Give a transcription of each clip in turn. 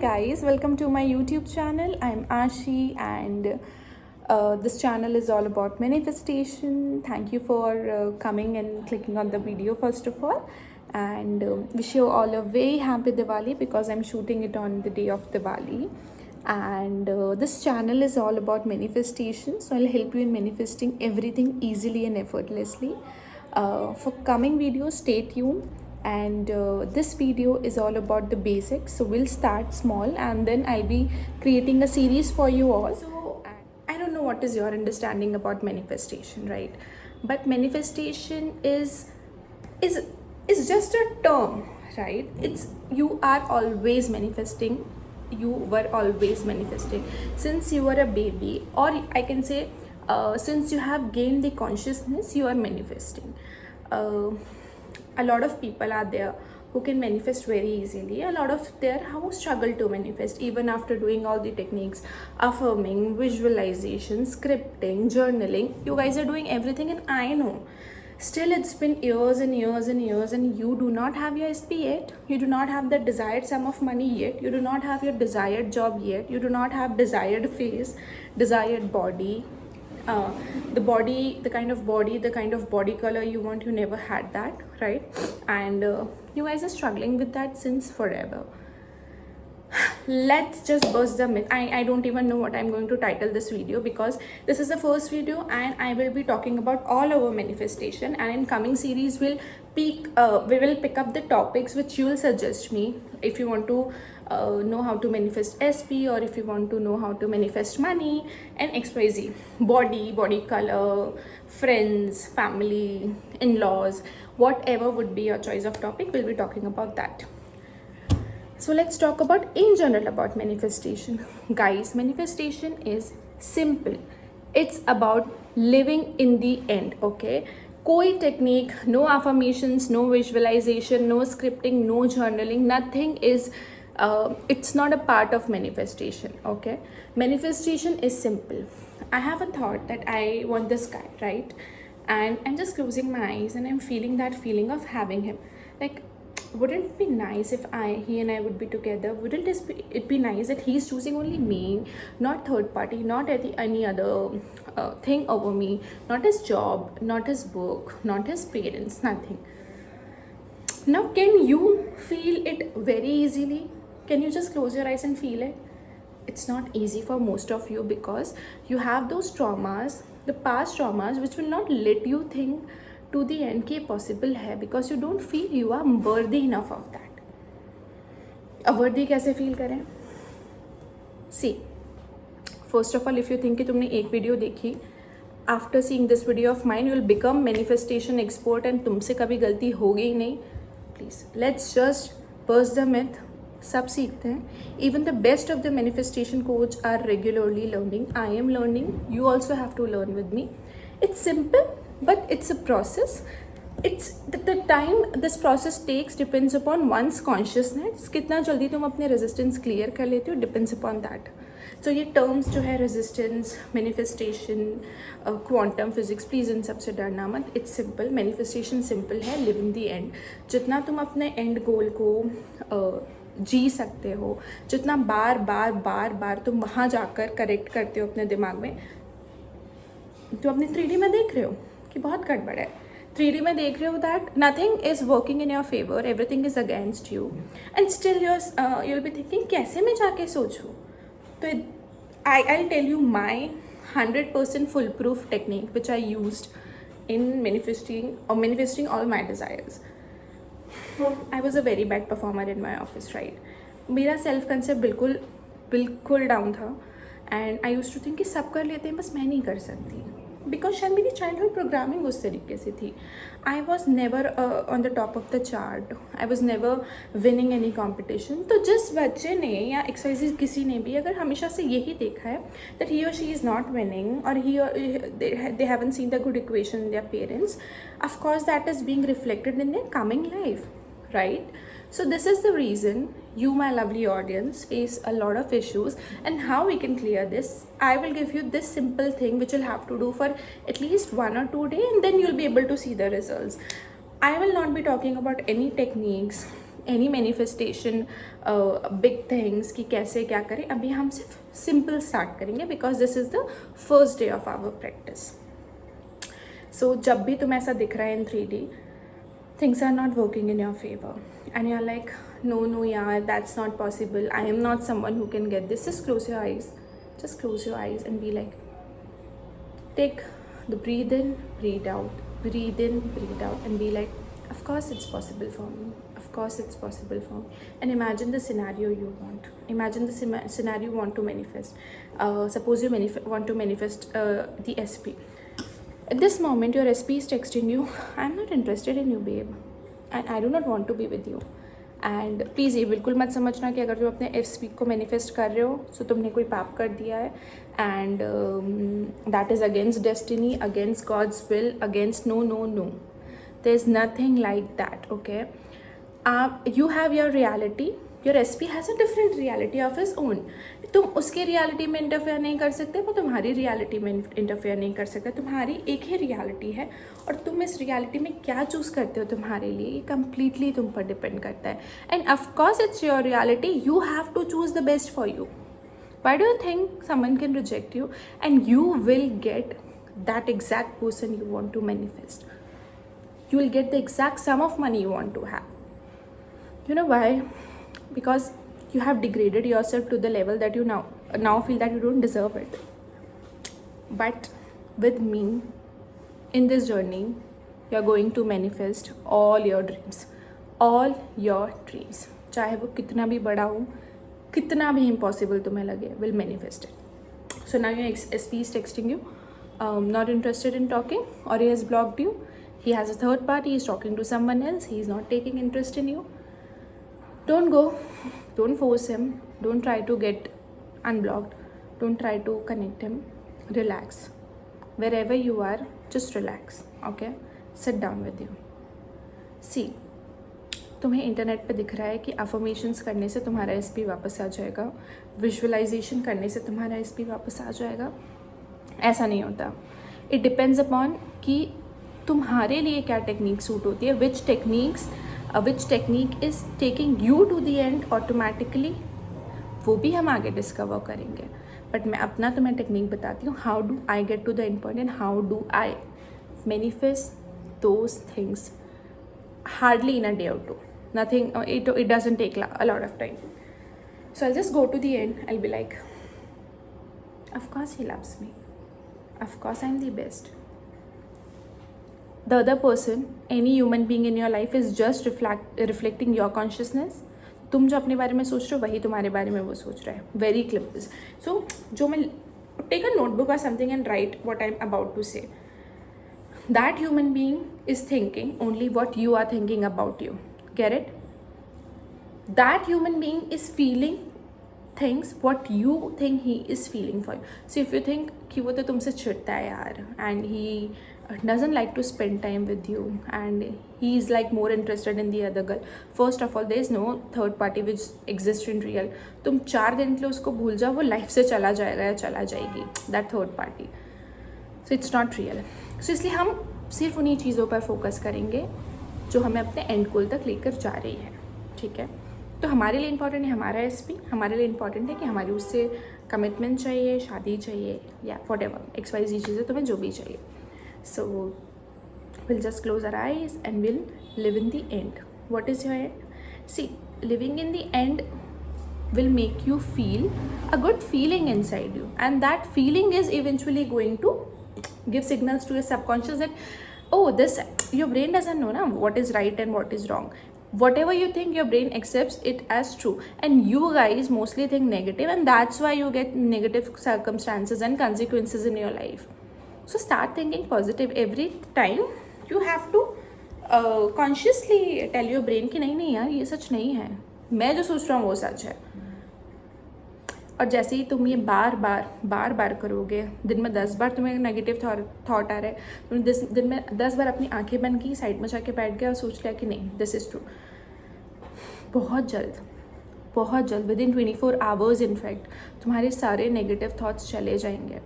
Guys, welcome to my YouTube channel. I'm Ashi, and this channel is all about manifestation. Thank you for coming and clicking on the video, first of all, and wish you all a very happy Diwali because I'm shooting it on the day of Diwali. And this channel is all about manifestation, so I'll help you in manifesting everything easily and effortlessly. For coming videos, stay tuned. And this video is all about the basics, so we'll start small and then I'll be creating a series for you all. So I don't know what is your understanding about manifestation, right? But manifestation is just a term, right? It's you are always manifesting. You were always manifesting since you were a baby, or I can say since you have gained the consciousness, you are manifesting. A lot of people are there who can manifest very easily. A lot of there who struggle to manifest even after doing all the techniques, affirming, visualization, scripting, journaling. You guys are doing everything, and I know still it's been years and years and years, and you do not have your SP yet. You do not have the desired sum of money yet. You do not have your desired job yet. You do not have desired face, desired body, the body, the kind of body color you want. You never had that, right? And you guys are struggling with that since forever. Let's just burst the myth. I don't even know what I'm going to title this video, because this is the first video and I will be talking about all our manifestation, and in coming series we will pick up the topics which you will suggest me. If you want to know how to manifest SP, or if you want to know how to manifest money and XYZ, body color, friends, family, in-laws, whatever would be your choice of topic, we'll be talking about that. So let's talk about in general about manifestation. Guys, manifestation is simple. It's about living in the end, okay? कोई technique, no affirmations, no visualization, no scripting, no journaling, nothing is it's not a part of manifestation, okay? Manifestation is simple. I have a thought that I want this guy, right? And I'm just closing my eyes and I'm feeling that feeling of having him. Like, wouldn't it be nice if he and I would be together? Wouldn't it be nice that he's choosing only me, not third party, not any other thing over me, not his job, not his work, not his parents, nothing. Now, can you feel it very easily? Can you just close your eyes and feel it? It's not easy for most of you because you have those traumas, the past traumas, which will not let you think to the end कि possible है, because you don't feel you are worthy enough of that. अब worthy कैसे feel करें? See, first of all, if you think कि तुमने एक video देखी, after seeing this video of mine, you will become manifestation expert and तुमसे कभी गलती होगी ही नहीं. Please, let's just burst the myth. सब सीखते हैं. Even the best of the manifestation coach are regularly learning. I am learning. You also have to learn with me. It's simple, but it's a process. It's the time this process takes depends upon one's consciousness. कितना जल्दी तुम अपने resistance clear कर लेते हो depends upon that. So ये terms जो है resistance, manifestation, quantum physics, please इन सबसे डरना मत. It's simple. Manifestation simple है. Live in the end. जितना तुम अपने end goal को जी सकते हो, जितना बार बार तुम वहाँ जाकर करेक्ट करते हो अपने दिमाग में. तो अपने 3D में देख रहे हो कि बहुत गड़बड़ है. 3D में देख रहे हो that nothing is working in your favor, everything is against you, and still you'll be thinking कैसे मैं जाके सोचूं. तो I'll tell you my 100% foolproof technique which I used in manifesting all my desires. I was a very bad performer in my office, right? मेरा self concept बिल्कुल down था, and I use to think कि सब कर लेते हैं, बस मैं नहीं कर सकती, बिकॉज शायद मेरी चाइल्डहुड प्रोग्रामिंग उस तरीके से थी. I was never on the top of the chart. I was never winning any competition. तो जिस बच्चे ने या एक्सरसाइज किसी ने भी अगर हमेशा से यही देखा है दैट ही और शी इज़ नॉट विनिंग, और they haven't seen the good equation in their parents, of course that is being reflected in their coming life, right? So this is the reason you, my lovely audience, face a lot of issues, and how we can clear this. I will give you this simple thing which you'll have to do for at least 1 or 2 days, and then you'll be able to see the results. I will not be talking about any techniques, any manifestation big things कि कैसे क्या करें, अभी हम सिर्फ simple start करेंगे because this is the first day of our practice. So जब भी तुम्हें ऐसा दिख रहा है in 3D, things are not working in your favor and you're like, no yaar, that's not possible, I am not someone who can get this, just close your eyes, just close your eyes and be like, take the breathe in, breathe out, breathe in, breathe out, and be like, of course it's possible for me, of course it's possible for me. And imagine the scenario you want, imagine the scenario you want to manifest. Suppose you want to manifest the SP. At this moment your SP is texting you, I'm not interested in you babe and I do not want to be with you. And please ये बिल्कुल मत समझना कि अगर तुम अपने SP को manifest कर रहे हो तो तुमने कोई पाप कर दिया है, and that is against destiny, against God's will, against no. There is nothing like that. Okay, आप you have your reality, your SP has a different reality of his own. तुम उसकी रियलिटी में इंटरफेयर नहीं कर सकते, वो तुम्हारी reality में इंटरफेयर नहीं कर सकते. तुम्हारी एक ही रियलिटी है और तुम इस रियलिटी में क्या चूज़ करते हो तुम्हारे लिए, ये कम्प्लीटली तुम पर डिपेंड करता है. And of course it's your reality, you have to choose the best for you. Why do you think someone can reject you and you will get that exact person you want to manifest? You will get the exact sum of money you want to have. You know why? Because you have degraded yourself to the level that you now feel that you don't deserve it. But with me, in this journey, you are going to manifest all your dreams. All your dreams. चाहे वो कितना भी बड़ा हो, कितना भी impossible तुम्हें लगे, will manifest it. So now your SP is texting you, not interested in talking, or he has blocked you. He has a third party, he is talking to someone else, he is not taking interest in you. Don't go, don't force him, don't try to get unblocked, don't try to connect him. Relax. Wherever you are, just relax. Okay? Sit down with you. See, तुम्हें internet पे दिख रहा है कि affirmations करने से तुम्हारा SP वापस आ जाएगा, विजुअलाइजेशन करने से तुम्हारा SP वापस आ जाएगा. ऐसा नहीं होता. इट डिपेंड्स अपॉन कि तुम्हारे लिए क्या टेक्निक सूट होती है, which technique is taking you to the end automatically, वो भी हम आगे डिस्कवर करेंगे. बट मैं अपना तुम्हें टेक्निक बताती हूँ, how do I get to the end point and how do I manifest those things hardly in a day or two. Nothing, it doesn't take a lot of time. So I'll just go to the end. I'll be like, of course he loves me, of course I'm the best. The other person, any human being in your life, is just reflecting your consciousness. तुम जो अपने बारे में सोच रहे हो वही तुम्हारे बारे में वो सोच रहा है. Very clear. So जो मैं take a notebook or something and write what I'm about to say. That human being is thinking only what you are thinking about you. Get it? That human being is feeling things what you think he is feeling for you. So if you think कि वो तो तुमसे चिढ़ता है यार, and he doesn't like to spend time with you, and he is like more interested in the other girl. First of all, there is no third party which exists in real. तुम 4 दिन के लिए उसको भूल जाओ, वो life से चला जाएगा या चला जाएगी, that third party. So it's not real. So इसलिए हम सिर्फ उन्हीं चीज़ों पर फोकस करेंगे जो हमें अपने एंड गोल तक लेकर जा रही है. ठीक है? तो हमारे लिए इम्पॉर्टेंट है हमारा SP, हमारे लिए इम्पॉर्टेंट है कि हमारी उससे कमिटमेंट चाहिए, शादी चाहिए, या whatever XYZ चीज़ें तुम्हें जो भी चाहिए. So we'll just close our eyes and we'll live in the end. What is your end? See, living in the end will make you feel a good feeling inside you, and that feeling is eventually going to give signals to your subconscious that, oh, this, your brain doesn't know what is right and what is wrong. Whatever you think, your brain accepts it as true, and you guys mostly think negative, and that's why you get negative circumstances and consequences in your life. So start thinking positive. Every time you have to consciously tell your brain कि नहीं यार ये सच नहीं है, मैं जो सोच रहा हूँ वो सच है. और जैसे ही तुम ये बार बार करोगे, दिन में 10 बार तुम्हें नेगेटिव थॉट आ रहा है, तुम दिन में 10 बार अपनी आंखें बंद की, साइड में जाके बैठ गया और सोच लिया कि नहीं, दिस इज़ ट्रू, बहुत जल्द विद इन 24 आवर्स इनफैक्ट तुम्हारे सारे नेगेटिव थॉट्स चले जाएंगे.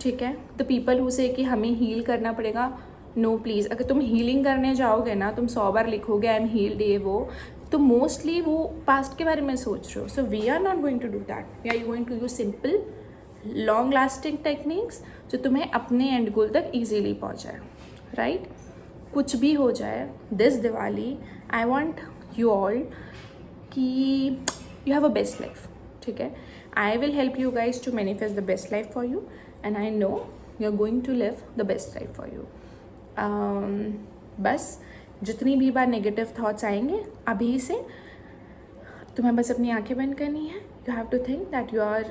ठीक है? द पीपल हु से कि हमें हील करना पड़ेगा, नो प्लीज़. अगर तुम हीलिंग करने जाओगे ना, तुम 100 बार लिखोगे आई एम हील्ड ये वो, तो मोस्टली वो पास्ट के बारे में सोच रहे हो. So we are not going to do that. We are going to use simple long lasting techniques जो तुम्हें अपने एंड गोल तक ईजीली पहुँचाए. राइट? कुछ भी हो जाए this Diwali, I want you all कि you have a best life. ठीक है? I will help you guys to manifest the best life for you, and I know you're going to live the best life for you. बस जितनी भी बार negative thoughts आएंगे अभी से तुम्हें बस अपनी आंखें बंद करनी है. You have to think that you are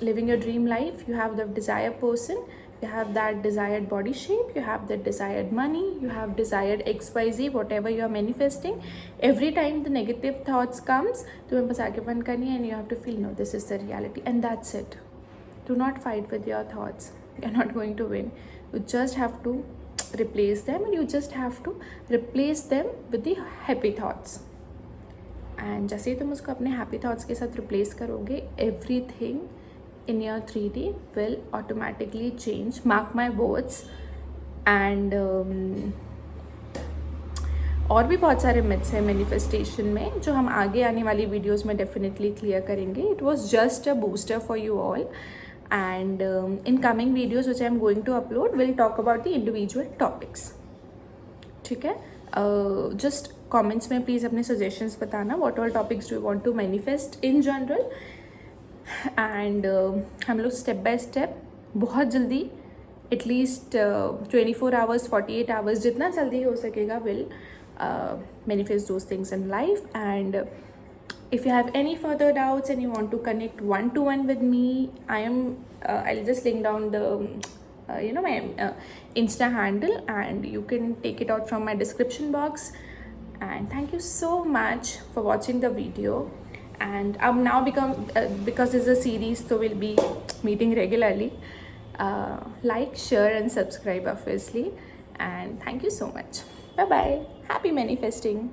living your dream life. You have the desired person, you have that desired body shape, you have the desired money, you have desired XYZ, whatever you are manifesting. Every time the negative thoughts comes, तुम्हें बस आंखें बंद करनी है and you have to feel no, this is the reality, and that's it. Do not fight with your thoughts. You're not going to win. You just have to replace them, and you just have to replace them with the happy thoughts. And जैसे ही तुम उसको अपने happy thoughts के साथ replace करोगे, everything in your 3D will automatically change. Mark my words. And और भी बहुत सारे मिथ्स हैं मैनिफेस्टेशन में जो हम आगे आने वाली वीडियोस में डेफिनेटली क्लियर करेंगे. It was just a booster for you all, and in coming videos which I am going to upload will talk about the individual topics. ठीक है? जस्ट कमेंट्स में प्लीज़ अपने सजेशंस बताना, what all topics do you want to manifest in general. And हम लोग step by step बहुत जल्दी, at least 24 hours 48 hours जितना जल्दी हो सकेगा will manifest those things in life. And if you have any further doubts and you want to connect one-to-one with me, I'll just link down the my Insta handle, and you can take it out from my description box. And thank you so much for watching the video. And now because it's a series, so we'll be meeting regularly. Like, share and subscribe obviously, and thank you so much. Bye bye. Happy manifesting.